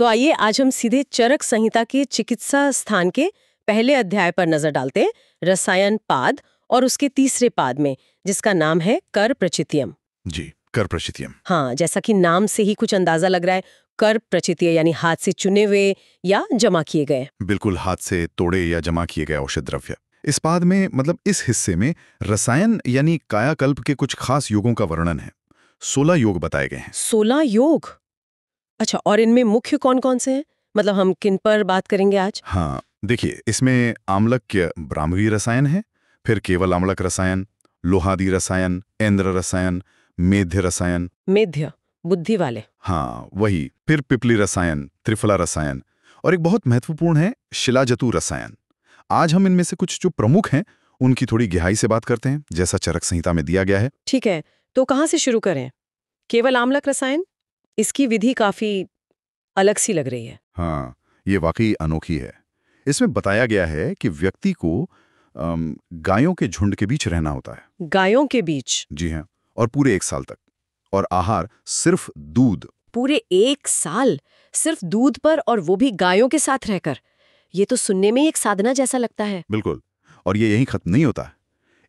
तो आइए आज हम सीधे चरक संहिता के चिकित्सा स्थान के पहले अध्याय पर नजर डालते हैं, रसायन पाद, और उसके तीसरे पाद में, जिसका नाम है कर प्रचितियम। जी, कर प्रचितियम। हाँ, जैसा कि नाम से ही कुछ अंदाजा लग रहा है, कर प्रचितीय यानी हाथ से चुने हुए या जमा किए गए। बिल्कुल, हाथ से तोड़े या जमा किए गए औषध द्रव्य। इस पाद में मतलब इस हिस्से में रसायन यानी कायाकल्प के कुछ खास योगों का वर्णन है। 16 योग बताए गए हैं। 16 योग? अच्छा, और इनमें मुख्य कौन कौन से हैं? मतलब हम किन पर बात करेंगे आज? हाँ, देखिए, इसमें आम्लक्य ब्राह्मवी रसायन है, फिर केवल आम्लक रसायन, लोहादी रसायन, ऐन्द्र रसायन, मेध्य रसायन। मेध्य, बुद्धि वाले। हाँ, वही। फिर पिपली रसायन, त्रिफला रसायन, और एक बहुत महत्वपूर्ण है शिलाजतु रसायन। आज हम इनमें से कुछ जो प्रमुख हैं उनकी थोड़ी गहराई से बात करते हैं, जैसा चरक संहिता में दिया गया है। ठीक है, तो कहाँ से शुरू करें? केवल आम्लक रसायन? इसकी विधि काफी अलग सी लग रही है। हाँ, ये वाकई अनोखी है। इसमें बताया गया है कि व्यक्ति को गायों के झुंड के बीच रहना होता है। गायों के बीच? जी हाँ, और पूरे 1 साल तक। और आहार सिर्फ दूध। पूरे 1 साल सिर्फ दूध पर, और वो भी गायों के साथ रहकर? ये तो सुनने में एक साधना जैसा लगता है। बिल्कुल, और ये यहीं खत्म नहीं होता।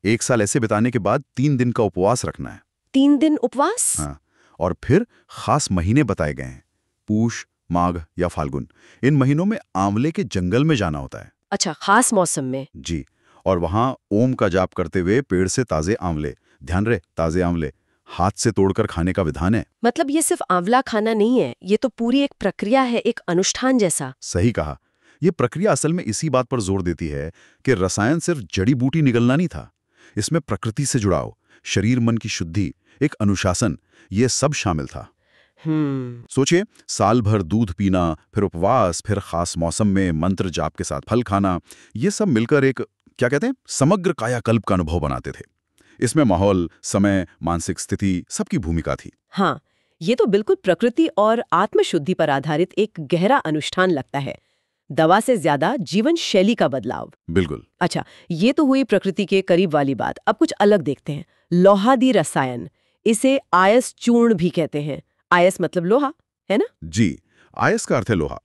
1 साल ऐसे बिताने के बाद 3 दिन का उपवास रखना है। 3 दिन उपवास? हाँ, और फिर खास महीने बताए गए हैं, पूष, माघ या फाल्गुन। इन महीनों में आंवले के जंगल में जाना होता है। अच्छा, खास मौसम में? जी, और वहां ओम का जाप करते हुए पेड़ से ताजे आंवले, ध्यान रहे ताजे आंवले, हाथ से तोड़कर खाने का विधान है। मतलब ये सिर्फ आंवला खाना नहीं है, ये तो पूरी एक प्रक्रिया है, एक अनुष्ठान जैसा। सही कहा। ये प्रक्रिया असल में इसी बात पर जोर देती है कि रसायन सिर्फ जड़ी बूटी निगलना नहीं था। इसमें प्रकृति से जुड़ाव, शरीर मन की शुद्धि, एक अनुशासन, ये सब शामिल था। सोचिए, साल भर दूध पीना, फिर उपवास, फिर खास मौसम में मंत्र जाप के साथ फल खाना, ये सब मिलकर एक, क्या कहते हैं, समग्र कायाकल्प का अनुभव बनाते थे। इसमें माहौल, समय, मानसिक स्थिति, सबकी भूमिका थी। हाँ, ये तो बिल्कुल प्रकृति और आत्मशुद्धि पर आधारित एक गहरा अनुष्ठान लगता है। दवा से ज्यादा जीवन शैली का बदलाव। बिल्कुल। अच्छा, ये तो हुई प्रकृति के करीब वाली बात। अब कुछ अलग देखते हैं। लोहादी रसायन, इसे आयस चूर्ण भी कहते हैं। आयस मतलब लोहा, है ना? जी, आयस का अर्थ है लोहा,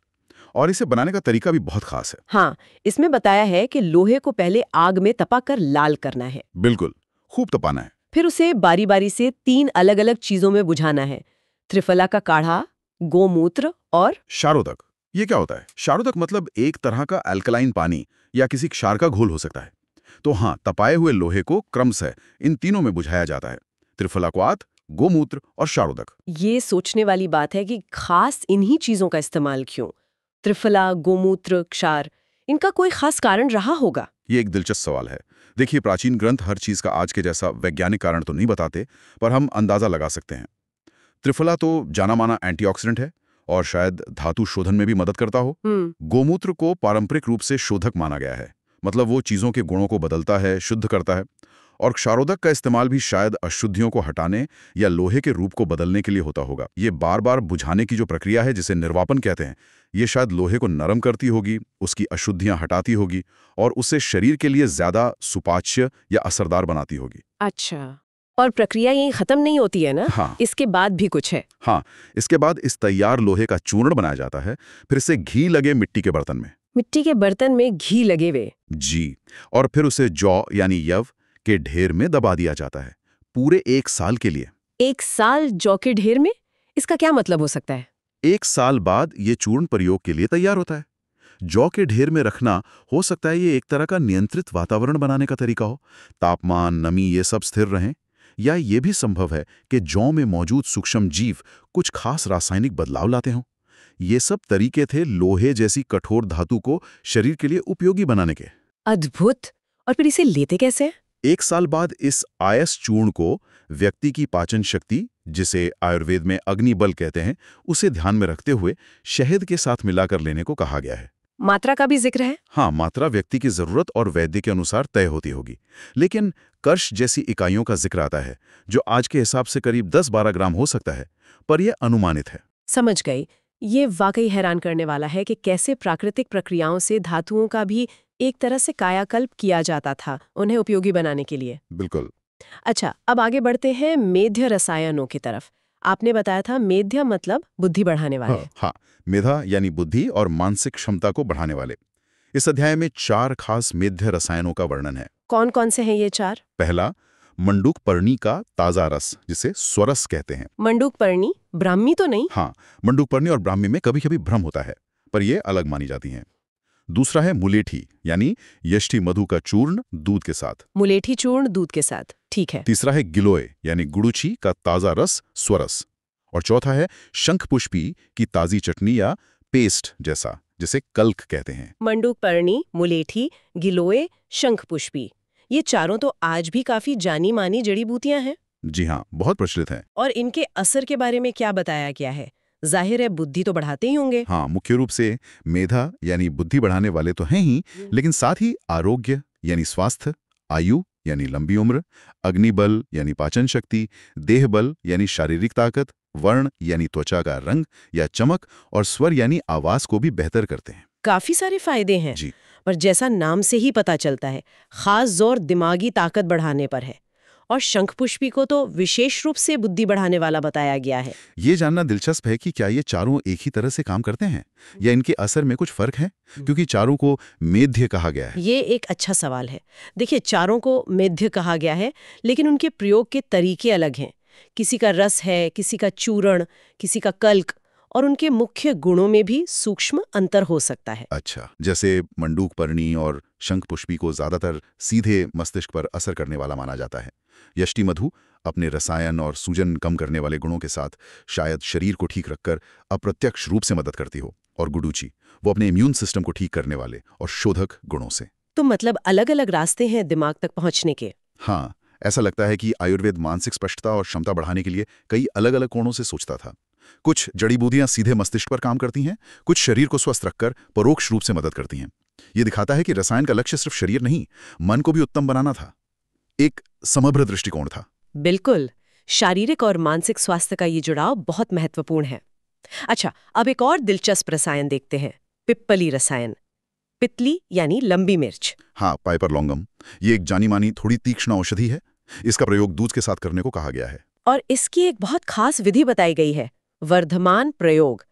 और इसे बनाने का तरीका भी बहुत खास है। हाँ, इसमें बताया है कि लोहे को पहले आग में तपाकर लाल करना है। बिल्कुल, खूब तपाना है। फिर उसे बारी बारी से 3 अलग अलग चीजों में बुझाना है। त्रिफला का काढ़ा, गोमूत्र और शारोदक। ये क्या होता है? शारोदक मतलब एक तरह का अल्कलाइन पानी या किसी क्षार का घोल हो सकता है। तो हाँ, तपाए हुए लोहे को क्रमशः इन तीनों में बुझाया जाता है, त्रिफलाक्वाथ, गोमूत्र और शारोदक। ये सोचने वाली बात है कि खास इन्हीं चीजों का इस्तेमाल क्यों? त्रिफला, गोमूत्र, क्षार, इनका कोई खास कारण रहा होगा? ये एक दिलचस्प सवाल है। देखिए, प्राचीन ग्रंथ हर चीज का आज के जैसा वैज्ञानिक कारण तो नहीं बताते, पर हम अंदाजा लगा सकते हैं। त्रिफला तो जाना माना एंटीऑक्सीडेंट है और शायद धातु शोधन में भी मदद करता हो। गोमूत्र को पारंपरिक रूप से शोधक माना गया है, मतलब वो चीजों के गुणों को बदलता है, शुद्ध करता है। और क्षारोदक का इस्तेमाल भी शायद अशुद्धियों को हटाने या लोहे के रूप को बदलने के लिए होता होगा। ये बार बार बुझाने की जो प्रक्रिया है, जिसे निर्वापन कहते हैं, ये शायद लोहे को नरम करती होगी, उसकी अशुद्धियां हटाती होगी और उसे शरीर के लिए ज्यादा सुपाच्य या असरदार बनाती होगी। अच्छा, और प्रक्रिया यहीं खत्म नहीं होती है ना? हाँ, इसके बाद भी कुछ है? हाँ, इसके बाद इस तैयार लोहे का चूर्ण बनाया जाता है, फिर इसे घी लगे मिट्टी के बर्तन में। मिट्टी के बर्तन में घी लगे हुए? जी, और फिर उसे जौ यानी यव के ढेर में दबा दिया जाता है, पूरे 1 साल के लिए। 1 साल जौ के ढेर में? इसका क्या मतलब हो सकता है? 1 साल बाद ये चूर्ण प्रयोग के लिए तैयार होता है। जौ के ढेर में रखना, हो सकता है ये एक तरह का नियंत्रित वातावरण बनाने का तरीका हो, तापमान, नमी ये सब स्थिर रहें। या ये भी संभव है कि जौ में मौजूद सूक्ष्म जीव कुछ खास रासायनिक बदलाव लाते हों। ये सब तरीके थे लोहे जैसी कठोर धातु को शरीर के लिए उपयोगी बनाने के। अद्भुत! और फिर इसे लेते कैसे? 1 साल बाद इस आयस चूर्ण को व्यक्ति की पाचन शक्ति, जिसे आयुर्वेद में अग्निबल कहते हैं, उसे ध्यान में रखते हुए शहद के साथ मिलाकर लेने को कहा गया है। मात्रा का भी जिक्र है? हाँ, मात्रा व्यक्ति की जरूरत और वैद्य के अनुसार तय होती होगी, लेकिन कर्ष जैसी इकाइयों का जिक्र आता है, जो आज के हिसाब से करीब 10-12 ग्राम हो सकता है, पर यह अनुमानित है। समझ गई। ये वाकई हैरान करने वाला है कि कैसे प्राकृतिक प्रक्रियाओं से धातुओं का भी एक तरह से कायाकल्प किया जाता था, उन्हें उपयोगी बनाने के लिए। बिल्कुल। अच्छा, अब आगे बढ़ते हैं मेध्य रसायनों की तरफ। आपने बताया था मेध्य मतलब बुद्धि बढ़ाने वाले। हाँ, मेधा यानी बुद्धि और मानसिक क्षमता को बढ़ाने वाले। इस अध्याय में 4 खास मेध्य रसायनों का वर्णन है। कौन कौन से हैं ये 4? पहला, मंडूक पर्णी का ताजा रस, जिसे स्वरस कहते हैं। मंडूक पर्णी, ब्राह्मी तो नहीं? हाँ, मंडूक पर्णी और ब्राह्मी में कभी कभी भ्रम होता है, पर ये अलग मानी जाती हैं। दूसरा है मुलेठी यानी यष्टि मधु का चूर्ण दूध के साथ। मुलेठी चूर्ण दूध के साथ, ठीक है। तीसरा है गिलोय यानी गुड़ुची का ताजा रस स्वरस। और चौथा है शंखपुष्पी की ताजी चटनी या पेस्ट जैसा, जिसे कल्क कहते हैं। मंडूक पर्णी, मुलेठी, गिलोय, शंखपुष्पी, ये चारों तो आज भी काफी जानी मानी जड़ी बूटियां हैं। जी हाँ, बहुत प्रचलित हैं। और इनके असर के बारे में क्या बताया गया है? जाहिर है बुद्धि तो बढ़ाते ही होंगे। हाँ, मुख्य रूप से मेधा यानी बुद्धि बढ़ाने वाले तो हैं ही, लेकिन साथ ही आरोग्य यानी स्वास्थ्य, आयु यानी लंबी उम्र, अग्निबल यानी पाचन शक्ति, देह बल यानी शारीरिक ताकत, वर्ण यानी त्वचा का रंग या चमक, और स्वर यानी आवाज को भी बेहतर करते हैं। काफी सारे फायदे हैं। जी, पर जैसा नाम से ही पता चलता है, खास जोर दिमागी ताकत बढ़ाने पर है। और शंखपुष्पी को तो विशेष रूप से बुद्धि बढ़ाने वाला बताया गया है। ये जानना दिलचस्प है कि क्या ये चारों एक ही तरह से काम करते हैं या इनके असर में कुछ फर्क है, क्योंकि चारों को मेध्य कहा गया है। ये एक अच्छा सवाल है। देखिए, चारों को मेध्य कहा गया है, लेकिन उनके प्रयोग के तरीके अलग हैं। किसी का रस है, किसी का चूर्ण, किसी का कल्क, और उनके मुख्य गुणों में भी सूक्ष्म अंतर हो सकता है। अच्छा, जैसे मंडूक पर्णी और शंखपुष्पी को ज्यादातर सीधे मस्तिष्क पर असर करने वाला माना जाता है। यष्टि मधु अपने रसायन और सूजन कम करने वाले गुणों के साथ शायद शरीर को ठीक रखकर अप्रत्यक्ष रूप से मदद करती हो, और गुडुची वो अपने इम्यून सिस्टम को ठीक करने वाले और शोधक गुणों से। तो मतलब अलग अलग रास्ते हैं दिमाग तक पहुंचने के। हाँ, ऐसा लगता है कि आयुर्वेद मानसिक स्पष्टता और क्षमता बढ़ाने के लिए कई अलग अलग कोणों से सोचता था। कुछ जड़ी बूटियां सीधे मस्तिष्क पर काम करती हैं, कुछ शरीर को स्वस्थ रखकर परोक्ष रूप से मदद करती हैं। ये दिखाता है कि रसायन का लक्ष्य सिर्फ शरीर नहीं, मन को भी उत्तम बनाना था। एक समग्र दृष्टिकोण था। बिल्कुल, शारीरिक और मानसिक स्वास्थ्य का ये जुड़ाव बहुत महत्वपूर्ण है। अच्छा, अब एक और दिलचस्प रसायन देखते हैं, पिप्पली रसायन। पित्तली यानी लंबी मिर्च। हाँ, पाइपर लॉन्गम, ये एक जानी मानी थोड़ी तीक्ष्ण औषधि है। इसका प्रयोग दूध के साथ करने को कहा गया है। और इसकी एक बहुत खास विधि बताई गई है, वर्धमान प्रयोग।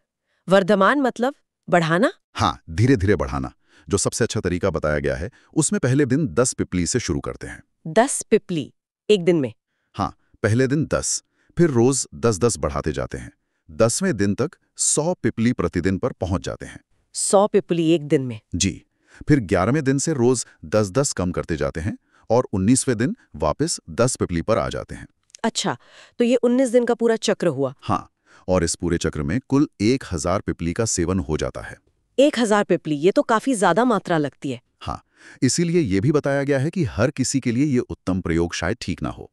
वर्धमान मतलब बढ़ाना? हाँ, धीरे धीरे बढ़ाना। जो सबसे अच्छा तरीका बताया गया है, उसमें पहले दिन 10 पिपली से शुरू करते हैं। 10 पिपली एक दिन में? हाँ, पहले दिन 10, फिर रोज 10-10 बढ़ाते जाते हैं। 10वें दिन तक 100 पिपली प्रतिदिन पर पहुंच जाते हैं। 100 पिपली एक दिन में? जी, फिर 11वें दिन से रोज 10-10 कम करते जाते हैं और 19वें दिन वापस 10 पिपली पर आ जाते हैं। अच्छा, तो ये 19 दिन का पूरा चक्र हुआ। हाँ, और इस पूरे चक्र में कुल 1000 पिपली का सेवन हो जाता है। 1000 पिपली, ये तो काफी ज्यादा मात्रा लगती है। हाँ, इसीलिए ये भी बताया गया है कि हर किसी के लिए ये उत्तम प्रयोग शायद ठीक ना हो।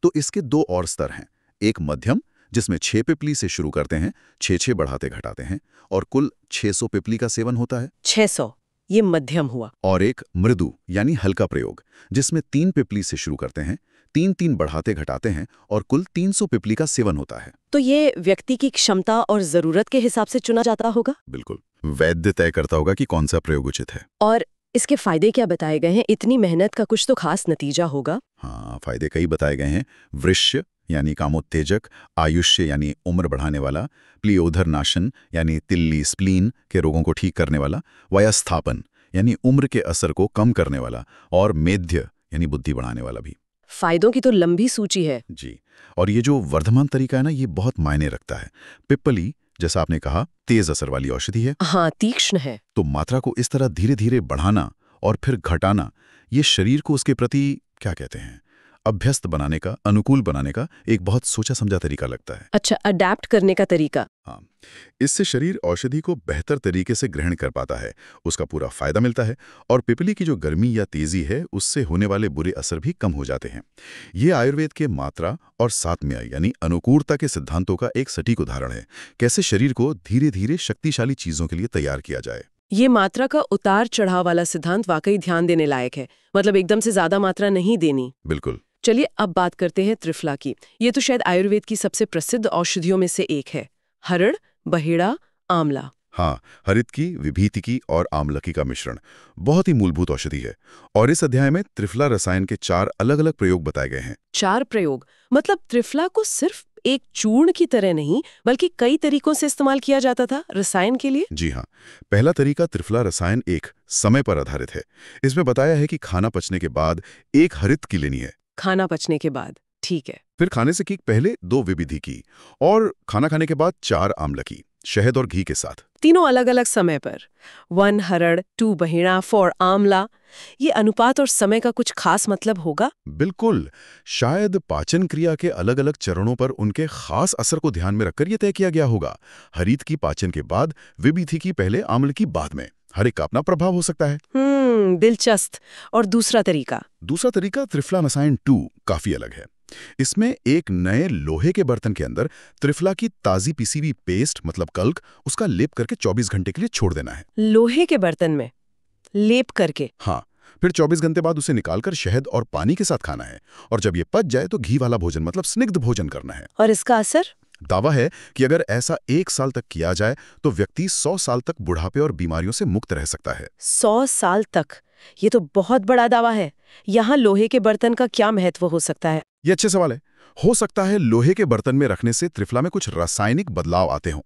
तो इसके 2 और स्तर हैं, एक मध्यम जिसमें 6 पिपली से शुरू करते हैं, 6-6 बढ़ाते घटाते हैं, और कुल 600 पिपली का सेवन होता है। 600, ये मध्यम हुआ। और एक मृदु यानी हल्का प्रयोग, जिसमें 3 पिपली से शुरू करते हैं, 3-3 बढ़ाते घटाते हैं, और कुल 300 पिपली का सेवन होता है। तो ये व्यक्ति की क्षमता और जरूरत के हिसाब से चुना जाता होगा? बिल्कुल, वैद्य तय करता होगा कि कौन सा प्रयोग उचित है। और इसके फायदे क्या बताए गए हैं? इतनी मेहनत का कुछ तो खास नतीजा होगा। हाँ, फायदे कई बताए गए हैं। वृश्य यानी कामोत्तेजक, आयुष्य यानी उम्र बढ़ाने वाला, प्लियोधर नाशन यानी तिल्ली स्प्लीन के रोगों को ठीक करने वाला, वयस्थापन यानी उम्र के असर को कम करने वाला, और मेध्य यानी बुद्धि बढ़ाने वाला भी। फायदों की तो लंबी सूची है। जी, और ये जो वर्धमान तरीका है ना, ये बहुत मायने रखता है। पिप्पली, जैसा आपने कहा, तेज असर वाली औषधि है। हाँ, तीक्ष्ण है। तो मात्रा को इस तरह धीरे धीरे बढ़ाना और फिर घटाना, ये शरीर को उसके प्रति क्या कहते हैं, अभ्यस्त बनाने का, अनुकूल बनाने का एक बहुत सोचा समझा तरीका लगता है। अच्छा, अडैप्ट करने का तरीका। हाँ, इससे शरीर औषधि को बेहतर तरीके से ग्रहण कर पाता है, उसका पूरा फायदा मिलता है, और पिपली की जो गर्मी या तेजी है, उससे होने वाले बुरे असर भी कम हो जाते हैं। ये आयुर्वेद के मात्रा और सात्म्य यानी अनुकूलता के सिद्धांतों का एक सटीक उदाहरण है, कैसे शरीर को धीरे धीरे शक्तिशाली चीजों के लिए तैयार किया जाए। ये मात्रा का उतार चढ़ाव वाला सिद्धांत वाकई ध्यान देने लायक है। मतलब एकदम से ज्यादा मात्रा नहीं देनी। बिल्कुल। चलिए अब बात करते हैं त्रिफला की। ये तो शायद आयुर्वेद की सबसे प्रसिद्ध औषधियों में से एक है। हरड़, बहेड़ा, आंवला। हाँ, हरित की, विभीति और आमलकी का मिश्रण बहुत ही मूलभूत औषधि है। और इस अध्याय में त्रिफला रसायन के 4 अलग अलग प्रयोग बताए गए हैं। 4 प्रयोग? मतलब त्रिफला को सिर्फ एक चूर्ण की तरह नहीं बल्कि कई तरीकों से इस्तेमाल किया जाता था रसायन के लिए? जी हाँ, पहला तरीका त्रिफला रसायन एक समय पर आधारित है। इसमें बताया है कि खाना पचने के बाद एक हरित की लेनी है। खाना पचने के बाद, ठीक है। फिर खाने से ठीक पहले 2 विविधि की और खाना खाने के बाद 4 आम्ल की, शहद और घी के साथ। तीनों अलग-अलग समय पर। 1 हरड़, 2 बहिणा, 4 आमला। ये अनुपात और समय का कुछ खास मतलब होगा? बिल्कुल, शायद पाचन क्रिया के अलग-अलग चरणों पर उनके खास असर को ध्यान में रखकर यह तय किया गया होगा। हरित की पाचन के बाद, विविधि की पहले, आम्ल की बाद में। हर एक का अपना प्रभाव हो सकता है। दिलचस्प। और दूसरा तरीका? दूसरा तरीका त्रिफला रसायन 2 काफी अलग है। इसमें एक नए लोहे के बर्तन के अंदर त्रिफला की ताजी पिसी हुई पेस्ट मतलब कल्क उसका लेप करके 24 घंटे के लिए छोड़ देना है। लोहे के बर्तन में लेप करके? हाँ, फिर 24 घंटे बाद उसे निकालकर शहद और पानी के साथ खाना है और जब ये पच जाए तो घी वाला भोजन मतलब स्निग्ध भोजन करना है। और इसका असर? दावा है कि अगर ऐसा 1 साल तक किया जाए तो व्यक्ति 100 साल तक बुढ़ापे और बीमारियों से मुक्त रह सकता है। 100 साल तक? ये तो बहुत बड़ा दावा है। यहाँ लोहे के बर्तन का क्या महत्व हो सकता है? ये अच्छे सवाल है। हो सकता है लोहे के बर्तन में रखने से त्रिफला में कुछ रासायनिक बदलाव आते हों।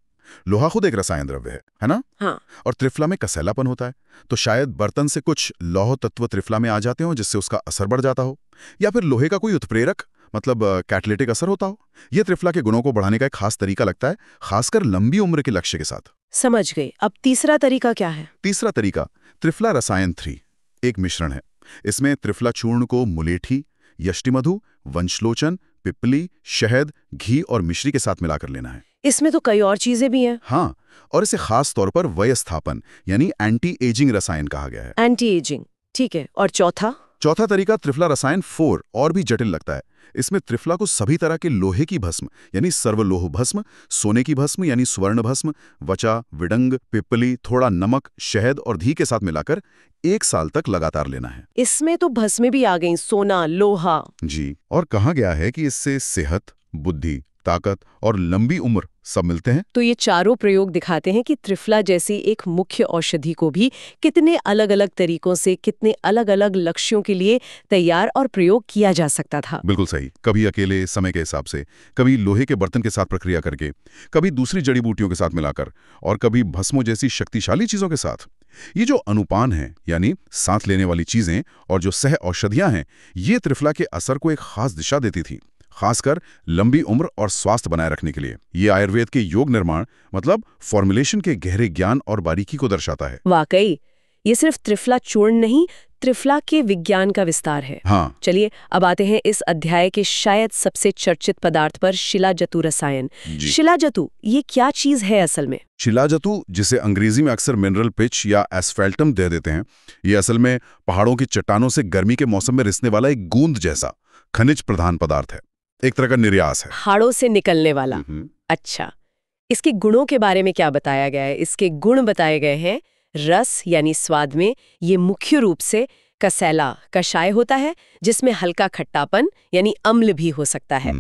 लोहा खुद एक रसायन द्रव्य है ना? हाँ। और त्रिफला में कसैलापन होता है, तो शायद बर्तन से कुछ लौह तत्व त्रिफला में आ जाते हो जिससे उसका असर बढ़ जाता हो, या फिर लोहे का कोई उत्प्रेरक मतलब कैटलिटिक असर होता हो। ये त्रिफला के गुणों को बढ़ाने का एक खास तरीका लगता है, खासकर लंबी उम्र के लक्ष्य के साथ। समझ गई। अब तीसरा तरीका क्या है? तीसरा तरीका त्रिफला रसायन 3 एक मिश्रण है। इसमें त्रिफला चूर्ण को मुलेठी, यष्टिमधु, वंशलोचन, पिपली, शहद, घी और मिश्री के साथ मिलाकर लेना है। इसमें तो कई और चीजें भी हैं। हाँ, और इसे खास तौर पर वयस्थापन यानी एंटी एजिंग रसायन कहा गया है। एंटी एजिंग, ठीक है। और चौथा? चौथा तरीका त्रिफला रसायन 4 और भी जटिल लगता है। इसमें त्रिफला को सभी तरह के लोहे की भस्म यानी सर्वलोह भस्म, सोने की भस्म यानी स्वर्ण भस्म, वचा, विडंग, पिपली, थोड़ा नमक, शहद और घी के साथ मिलाकर 1 साल तक लगातार लेना है। इसमें तो भस्में भी आ गई, सोना, लोहा। जी, और कहा गया है कि इससे सेहत, बुद्धि, ताकत और लंबी उम्र सब मिलते हैं। तो ये चारों प्रयोग दिखाते हैं कि त्रिफला जैसी एक मुख्य औषधि को भी कितने अलग-अलग तरीकों से कितने अलग-अलग लक्ष्यों के लिए तैयार और प्रयोग किया जा सकता था। बिल्कुल सही। कभी अकेले समय के हिसाब से, कभी लोहे के बर्तन के साथ प्रक्रिया करके, कभी दूसरी जड़ी बूटियों के साथ मिलाकर और कभी भस्मों जैसी शक्तिशाली चीजों के साथ। ये जो अनुपान है यानी साथ लेने वाली चीजें और जो सह औषधियां हैं, ये त्रिफला के असर को एक खास दिशा देती थी, खासकर लंबी उम्र और स्वास्थ्य बनाए रखने के लिए। ये आयुर्वेद के योग निर्माण मतलब फॉर्मुलेशन के गहरे ज्ञान और बारीकी को दर्शाता है। वाकई ये सिर्फ त्रिफला चूर्ण नहीं, त्रिफला के विज्ञान का विस्तार है। हाँ। चलिए अब आते हैं इस अध्याय के शायद सबसे चर्चित पदार्थ पर, शिलाजतु रसायन। शिलाजतु ये क्या चीज है असल में? शिलाजतु, जिसे अंग्रेजी में अक्सर मिनरल पिच या एस्फेल्टम दे देते हैं, ये असल में पहाड़ों की चट्टानों से गर्मी के मौसम में रिसने वाला एक गूंद जैसा खनिज प्रधान पदार्थ है, एक तरह का निर्यास है। पहाड़ों से निकलने वाला। अच्छा, इसके गुणों के बारे में क्या बताया गया है? इसके गुण बताए गए हैं। रस यानी स्वाद में ये मुख्य रूप से कसैला, कषाय होता है जिसमें हल्का खट्टापन यानी अम्ल भी हो सकता है।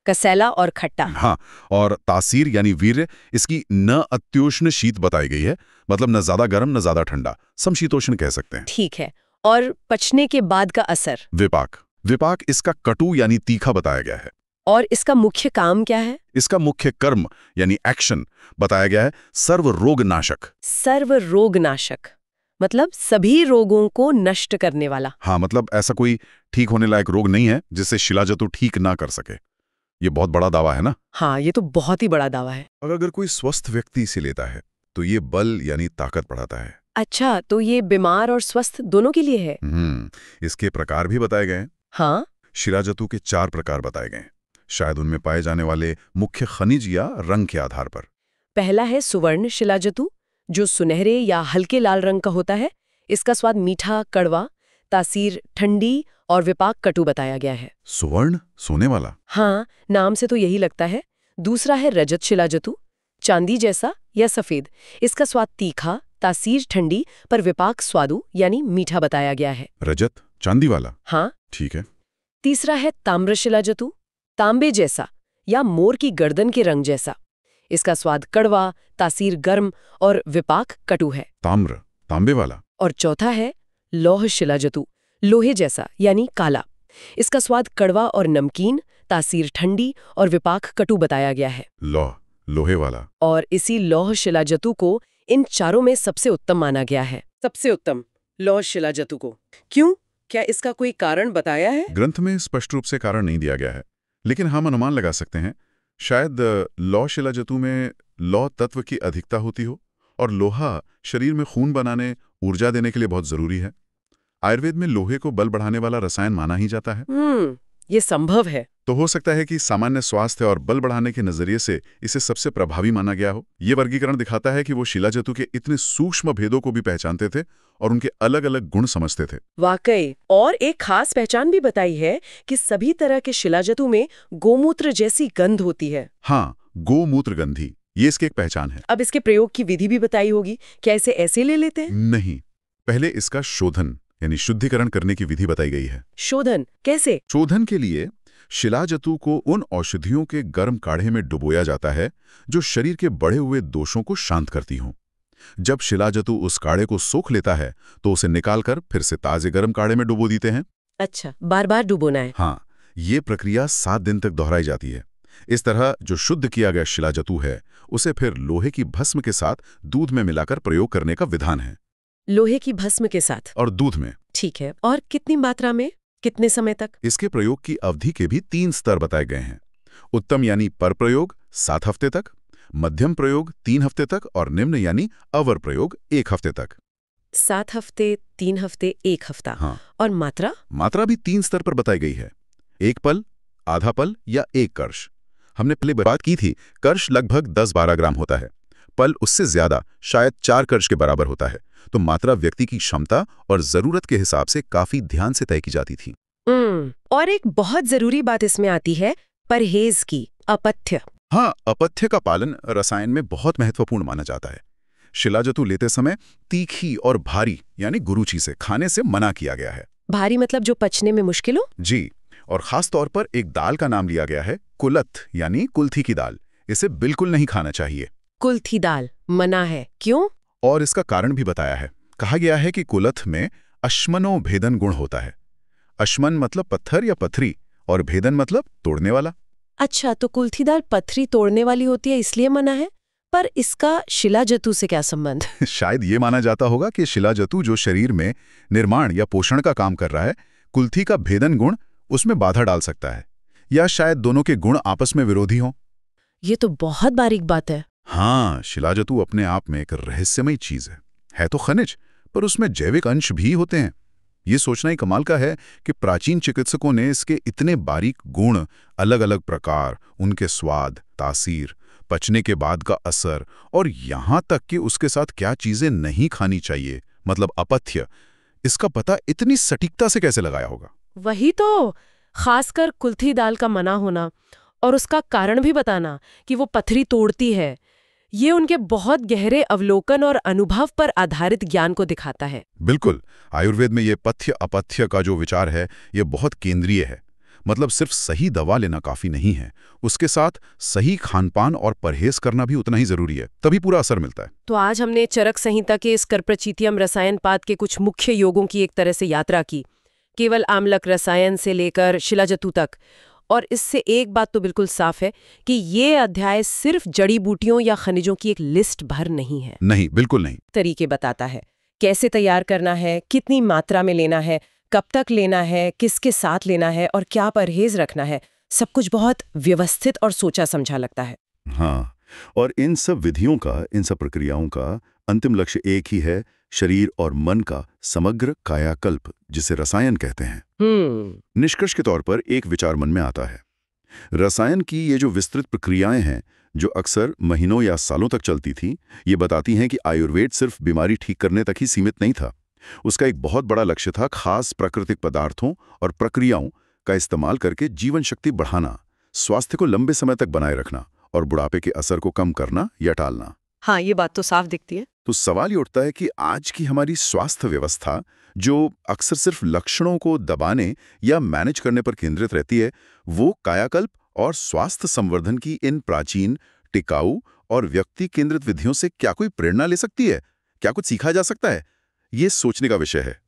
कसैला और खट्टा। हाँ, और तासीर यानी वीर्य, इसकी न अत्योष्ण शीत बताई गई है, मतलब न ज्यादा गर्म न ज्यादा ठंडा, समशीतोष्ण कह सकते हैं। ठीक है। और पचने के बाद का असर? विपाक। विपाक इसका कटु यानी तीखा बताया गया है। और इसका मुख्य काम क्या है? इसका मुख्य कर्म यानी एक्शन बताया गया है, सर्व रोगनाशक। सर्व रोगनाशक मतलब सभी रोगों को नष्ट करने वाला। हाँ, मतलब ऐसा कोई ठीक होने लायक रोग नहीं है जिससे शिलाजतु ठीक ना कर सके। ये बहुत बड़ा दावा है ना? हाँ, ये तो बहुत ही बड़ा दावा है। और अगर कोई स्वस्थ व्यक्ति इसे लेता है तो ये बल यानी ताकत बढ़ाता है। अच्छा, तो ये बीमार और स्वस्थ दोनों के लिए है? इसके प्रकार भी बताए गए हैं। हाँ, शिलाजतु के 4 प्रकार बताए गए हैं, शायद उनमें पाए जाने वाले मुख्य खनिज या रंग के आधार पर। पहला है सुवर्ण शिलाजतु, जो सुनहरे या हल्के लाल रंग का होता है। इसका स्वाद मीठा, कड़वा, तासीर ठंडी और विपाक कटु बताया गया है। सुवर्ण, सोने वाला? हाँ, नाम से तो यही लगता है। दूसरा है रजत शिलाजतु, चांदी जैसा या सफेद। इसका स्वाद तीखा, तासीर ठंडी पर विपाक स्वादु यानी मीठा बताया गया है। रजत, चांदी वाला? हाँ, ठीक है। तीसरा है ताम्र शिलाजतु, तांबे जैसा या मोर की गर्दन के रंग जैसा। इसका स्वाद कड़वा, तासीर गर्म और विपाक कटु है। ताम्र, तांबे वाला? और चौथा है लौह शिलाजतु, लोहे जैसा यानी काला। इसका स्वाद कड़वा और नमकीन, तासीर ठंडी और विपाक कटु बताया गया है। लोहे वाला। और इसी लौह शिलाजतु को इन चारों में सबसे उत्तम माना गया है। सबसे उत्तम लौह शिलाजतु को क्यों? क्या इसका कोई कारण बताया है? ग्रंथ में स्पष्ट रूप से कारण नहीं दिया गया है, लेकिन हम अनुमान लगा सकते हैं। शायद लौह शिलाजतु में लौह तत्व की अधिकता होती हो, और लोहा शरीर में खून बनाने, ऊर्जा देने के लिए बहुत जरूरी है। आयुर्वेद में लोहे को बल बढ़ाने वाला रसायन माना ही जाता है। ये संभव है। तो हो सकता है कि सामान्य स्वास्थ्य और बल बढ़ाने के नजरिए से इसे सबसे प्रभावी माना गया हो। ये वर्गीकरण दिखाता है कि वो शिलाजतु के इतने सूक्ष्म भेदों को भी पहचानते थे और उनके अलग अलग गुण समझते थे। वाकई। और एक खास पहचान भी बताई है कि सभी तरह के शिलाजतु में गोमूत्र जैसी गंध होती है। हाँ, गोमूत्र गंधी, ये इसकी एक पहचान है। अब इसके प्रयोग की विधि भी बताई होगी। क्या इसे ऐसे ले लेते हैं? नहीं, पहले इसका शोधन यानी शुद्धिकरण करने की विधि बताई गई है। शोधन कैसे? शोधन के लिए शिलाजतु को उन औषधियों के गर्म काढ़े में डुबोया जाता है जो शरीर के बढ़े हुए दोषों को शांत करती हों। जब शिलाजतु उस काढ़े को सोख लेता है तो उसे निकालकर फिर से ताजे गर्म काढ़े में डुबो देते हैं। अच्छा, बार बार डुबोना है? हाँ, ये प्रक्रिया 7 दिन तक दोहराई जाती है। इस तरह जो शुद्ध किया गया शिलाजतु है उसे फिर लोहे की भस्म के साथ दूध में मिलाकर प्रयोग करने का विधान है। लोहे की भस्म के साथ और दूध में। ठीक है। और कितनी मात्रा में, कितने समय तक? इसके प्रयोग की अवधि के भी 3 स्तर बताए गए हैं। उत्तम यानी पर प्रयोग 7 हफ्ते तक, मध्यम प्रयोग 3 हफ्ते तक और निम्न यानी अवर प्रयोग 1 हफ्ते तक। 7 हफ्ते, 3 हफ्ते, 1 हफ्ता। हाँ। और मात्रा? मात्रा भी 3 स्तर पर बताई गई है। 1 पल, आधा पल या 1 कर्ष। हमने पहले बात की थी, कर्ष लगभग 10-12 ग्राम होता है। पल उससे ज्यादा, शायद 4 कर्ष के बराबर होता है। तो मात्रा व्यक्ति की क्षमता और जरूरत के हिसाब से काफी ध्यान से तय की जाती थी। और एक बहुत जरूरी बात इसमें आती है परहेज की, अपथ्य। हाँ, अपथ्य का पालन रसायन में बहुत महत्वपूर्ण माना जाता है। शिलाजतु लेते समय तीखी और भारी यानी गुरुची से खाने से मना किया गया है। भारी मतलब जो पचने में मुश्किल हो? जी, और खास तौर पर एक दाल का नाम लिया गया है, कुलथ यानी कुल्थी की दाल। इसे बिल्कुल नहीं खाना चाहिए। कुल्थी दाल मना है, क्यों? और इसका कारण भी बताया है। कहा गया है कि कुलथ में अश्मनो भेदन गुण होता है। अश्मन मतलब पत्थर या पथरी, और भेदन मतलब तोड़ने वाला। अच्छा, तो कुल्थी दाल पथरी तोड़ने वाली होती है इसलिए मना है। पर इसका शिलाजतु से क्या संबंध? शायद ये माना जाता होगा कि शिलाजतु जो शरीर में निर्माण या पोषण का काम कर रहा है, कुल्थी का भेदन गुण उसमें बाधा डाल सकता है, या शायद दोनों के गुण आपस में विरोधी हों। ये तो बहुत बारीक बात है। हाँ, शिलाजतु अपने आप में एक रहस्यमयी चीज है तो खनिज, पर उसमें जैविक अंश भी होते हैं। ये सोचना ही कमाल का है कि प्राचीन चिकित्सकों ने इसके इतने बारीक गुण, अलग अलग प्रकार, उनके स्वाद, तासीर, पचने के बाद का असर, और यहां तक कि उसके साथ क्या चीजें नहीं खानी चाहिए, मतलब अपथ्य, इसका पता इतनी सटीकता से कैसे लगाया होगा। वही तो, खासकर कुल्थी दाल का मना होना और उसका कारण भी बताना कि वो पथरी तोड़ती है, ये उनके बहुत गहरे अवलोकन और अनुभव पर आधारित ज्ञान को दिखाता है। बिल्कुल, आयुर्वेद में ये पथ्य अपथ्य का जो विचार है ये बहुत केंद्रीय है। मतलब सिर्फ सही दवा लेना काफी नहीं है, उसके साथ सही खानपान और परहेज करना भी उतना ही जरूरी है, तभी पूरा असर मिलता है। तो आज हमने चरक संहिता के इस करप्रचितियम रसायन पाद के कुछ मुख्य योगों की एक तरह से यात्रा की, केवल आम्लक रसायन से लेकर शिलाजतु तक। और इससे एक बात तो बिल्कुल साफ है कि ये अध्याय सिर्फ जड़ी बूटियों या खनिजों की एक लिस्ट भर नहीं है। नहीं, बिल्कुल नहीं। तरीके बताता है, कैसे तैयार करना है, कितनी मात्रा में लेना है, कब तक लेना है, किसके साथ लेना है और क्या परहेज रखना है। सब कुछ बहुत व्यवस्थित और सोचा समझा लगता है। हाँ, और इन सब विधियों का, इन सब प्रक्रियाओं का अंतिम लक्ष्य एक ही है, शरीर और मन का समग्र कायाकल्प, जिसे रसायन कहते हैं। निष्कर्ष के तौर पर एक विचार मन में आता है। रसायन की ये जो विस्तृत प्रक्रियाएं हैं, जो अक्सर महीनों या सालों तक चलती थी, ये बताती हैं कि आयुर्वेद सिर्फ बीमारी ठीक करने तक ही सीमित नहीं था। उसका एक बहुत बड़ा लक्ष्य था खास प्राकृतिक पदार्थों और प्रक्रियाओं का इस्तेमाल करके जीवन शक्ति बढ़ाना, स्वास्थ्य को लंबे समय तक बनाए रखना और बुढ़ापे के असर को कम करना या टालना। हाँ, ये बात तो साफ दिखती है। तो सवाल ये उठता है कि आज की हमारी स्वास्थ्य व्यवस्था, जो अक्सर सिर्फ लक्षणों को दबाने या मैनेज करने पर केंद्रित रहती है, वो कायाकल्प और स्वास्थ्य संवर्धन की इन प्राचीन, टिकाऊ और व्यक्ति केंद्रित विधियों से क्या कोई प्रेरणा ले सकती है? क्या कुछ सीखा जा सकता है? ये सोचने का विषय है।